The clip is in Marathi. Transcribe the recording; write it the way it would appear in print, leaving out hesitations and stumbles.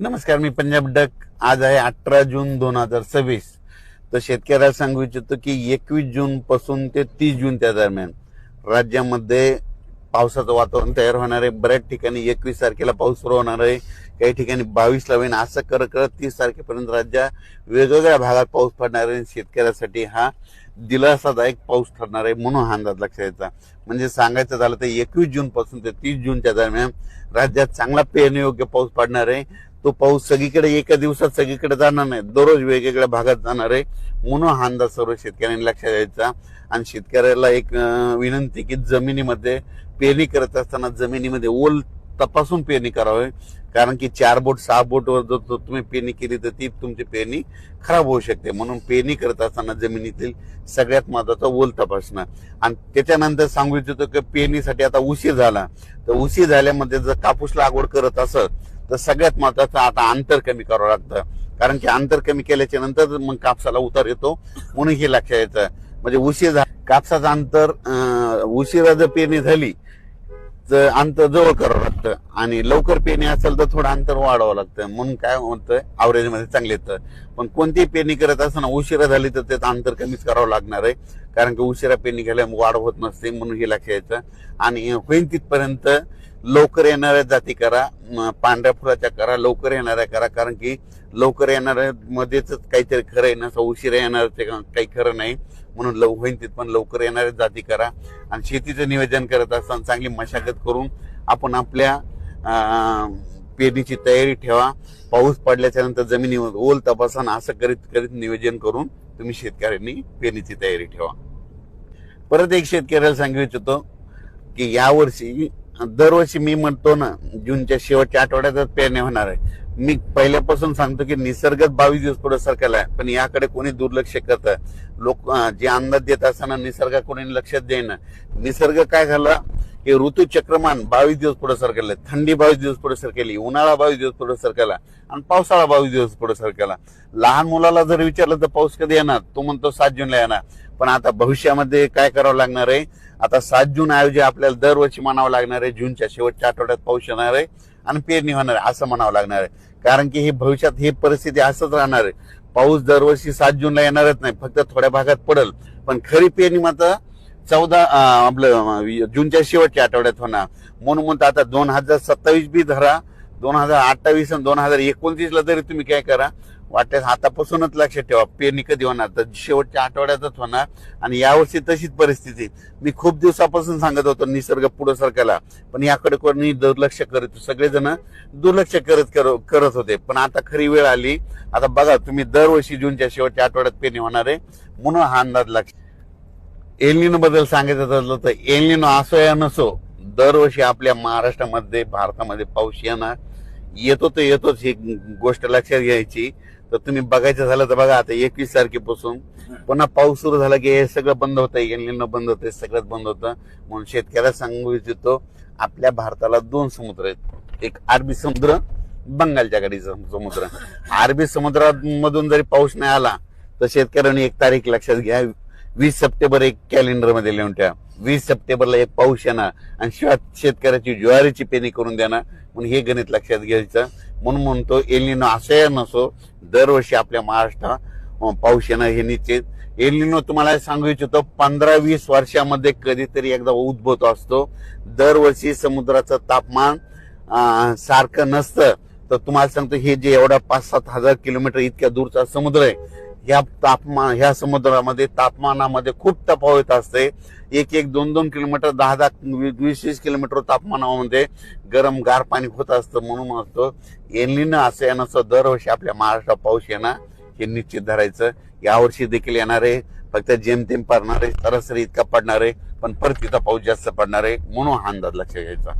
नमस्कार, मी पंजाब डक. आज आहे 18 जून 2026. तर शेतकऱ्याला सांगू इच्छितो की 21 जून पासून ते 30 जून त्या दरम्यान राज्यामध्ये पावसाचं वातावरण तयार होणार आहे. बऱ्याच ठिकाणी 21 तारखेला पाऊस सुरू होणार आहे, काही ठिकाणी 22 ला होईल. असं करत करत 30 तारखेपर्यंत राज्यात वेगवेगळ्या भागात पाऊस पडणार आहे. शेतकऱ्यासाठी हा दिलासादायक पाऊस ठरणार आहे, म्हणून हा अंदाज लक्षात यायचा. म्हणजे सांगायचं झालं तर 21 जून पासून ते 30 जूनच्या दरम्यान राज्यात चांगला पेरणीयोग्य पाऊस पडणार आहे. तो पाऊस सगळीकडे एका दिवसात सगळीकडे जाणार नाही, दररोज वेगवेगळ्या भागात जाणार आहे, म्हणून हा अंदाज सर्व शेतकऱ्यांनी लक्षात द्यायचा. आणि शेतकऱ्याला एक विनंती की जमिनीमध्ये पेरणी करत असताना जमिनीमध्ये ओल तपासून पेरणी करावी. कारण की 4 बोट 6 बोटवर जर तुम्ही पेरणी केली तर ती तुमची पेरणी खराब होऊ शकते. म्हणून पेरणी करत असताना जमिनीतील सगळ्यात महत्वाचा ओल तपासणं. आणि त्याच्यानंतर सांगू इच्छितो की पेरणीसाठी आता उशीर झाला, तर उशीर झाल्यामध्ये जर कापूस लागवड करत असत तर सगळ्यात महत्वाचं आता अंतर कमी करावं लागतं. कारण की अंतर कमी केल्याच्या नंतर मग कापसाला उतार येतो, म्हणून हे लक्षात यायचं. म्हणजे उशीर झाला कापसाचं अंतर उशिरा जर पेरणी झाली तर अंतर जवळ करावं लागतं, आणि लवकर पेरणी असेल तर थोडं अंतर वाढवावं लागतं. म्हणून काय होतं, अवरेज मध्ये चांगले येतं. पण कोणतीही पेरणी करत असताना उशिरा झाली तर त्याचं अंतर कमीच करावं लागणार आहे. कारण की उशिरा पेरणी केल्यामुळे वाढ होत नसते, म्हणून हे लक्षात यायचं. आणि होईल तिथपर्यंत लवकर येणाऱ्या जाती करा, पांढऱ्या फुलाच्या करा, लवकर येणाऱ्या करा. कारण की लवकर येणाऱ्या मध्येच काहीतरी खरं आहे, नसं उशिरा येणाऱ्याचे काही खरं नाही. म्हणून होईल तिथपर्यंत लवकर येणाऱ्या जाती करा. आणि शेतीचं नियोजन करत असताना चांगली मशागत करून आपण आपल्या पेरणीची तयारी ठेवा. पाऊस पडल्याच्या नंतर जमिनीवर ओल तपासा, असं करीत करीत नियोजन करून तुम्ही शेतकऱ्यांनी पेरणीची तयारी ठेवा. परत एक शेतकऱ्याला सांगू इच्छितो की यावर्षी दरवर्षी मी म्हणतो ना, जूनच्या शेवटच्या आठवड्यातच पेरणी होणार आहे. मी पहिल्यापासून सांगतो की निसर्गच 22 दिवस पुढे सरकला आहे, पण याकडे कोणी दुर्लक्ष करतं. लोक जे अंदाज देत असताना निसर्ग कोणी लक्षात देईना. निसर्ग काय झाला की ऋतुचक्रमान 22 दिवस पुढे सरकले, थंडी 22 दिवस पुढे सरकेली, उन्हाळा 22 दिवस पुढे सरकला, आणि पावसाळा 22 दिवस पुढे सरकला. लहान मुलाला जर विचारलं तर पाऊस कधी येणार, तो म्हणतो 7 जूनला येणार. पण आता भविष्यामध्ये काय करावं लागणार आहे, आता 7 जून ऐवजी आपल्याला दरवर्षी म्हणावं लागणार आहे जूनच्या शेवटच्या आठवड्यात पाऊस येणार आहे आणि पेरणी होणार आहे, असं म्हणावं लागणार आहे. कारण की हे भविष्यात ही परिस्थिती असंच राहणार आहे. पाऊस दरवर्षी 7 जूनला येणारच नाही, फक्त थोड्या भागात पडेल. पण खरी पेरणी मात्र 14 आपलं जूनच्या शेवटच्या आठवड्यात होणार. म्हणून आता 2027 बी धरा, 2028 आणि 2029 ला जरी तुम्ही काय करा, वाटल्यास आतापासूनच लक्षात ठेवा पेरणी कधी होणार तर शेवटच्या आठवड्यातच होणार. आणि यावर्षी तशीच परिस्थिती. मी खूप दिवसापासून सांगत होतो निसर्ग पुढे सरकायला, पण याकडे कोणी दुर्लक्ष करत, सगळेजण दुर्लक्ष करत होते. पण आता खरी वेळ आली. आता बघा तुम्ही, दरवर्षी जूनच्या शेवटच्या आठवड्यात पेरणी होणार आहे, म्हणून हा अंदाज लक्ष. एल बद्दल सांगायचं झालं तर एल असो या नसो, दरवर्षी आपल्या महाराष्ट्रामध्ये भारतामध्ये पाऊस येतो तर येतोच, ही गोष्ट लक्षात घ्यायची. तर तुम्ही बघायचं झालं तर बघा, आता 21 तारखेपासून पुन्हा पाऊस सुरू झाला की हे सगळं बंद होतं, एल बंद होतं, सगळंच बंद होतं. म्हणून शेतकऱ्याला सांगू इच्छितो, आपल्या भारताला 2 समुद्र आहेत, एक अरबी समुद्र, बंगालच्या खाडीचा समुद्र. अरबी समुद्रामधून जरी पाऊस नाही आला तर शेतकऱ्यांनी एक तारीख लक्षात घ्या, 20 सप्टेंबर एक कॅलेंडर मध्ये लिहून ठेवा. 20 सप्टेंबरला एक पाऊस येणार आणि शिवाय शेतकऱ्याची ज्वारीची पेरणी करून देणार. म्हणून हे गणित लक्षात घ्यायचं. म्हणून म्हणतो एल असं नसो, दरवर्षी आपल्या महाराष्ट्रात पाऊस येणार हे निश्चित. एल तुम्हाला सांगू इच्छितो 15-20 वर्षामध्ये कधीतरी एकदा उद्भवत असतो. दरवर्षी समुद्राचं तापमान सारखं नसतं. तर तुम्हाला सांगतो, हे जे एवढा 5-7 हजार किलोमीटर इतक्या दूरचा समुद्र आहे, ह्या समुद्रामध्ये तापमानामध्ये खूप तफावत असते. 1-2 किलोमीटर, 10-20 किलोमीटर तापमानामध्ये गरम गार पाणी होत असतं. म्हणून म्हणतो एल असं येणं दरवर्षी आपल्या महाराष्ट्रात पाऊस येणार हे निश्चित धरायचं. यावर्षी देखील येणार आहे, फक्त जेमतेम पडणार आहे, सरासरी इतका पडणार आहे, पण परत तिथं पाऊस जास्त पडणार आहे, म्हणून हा अंदाज लक्षात घ्यायचा.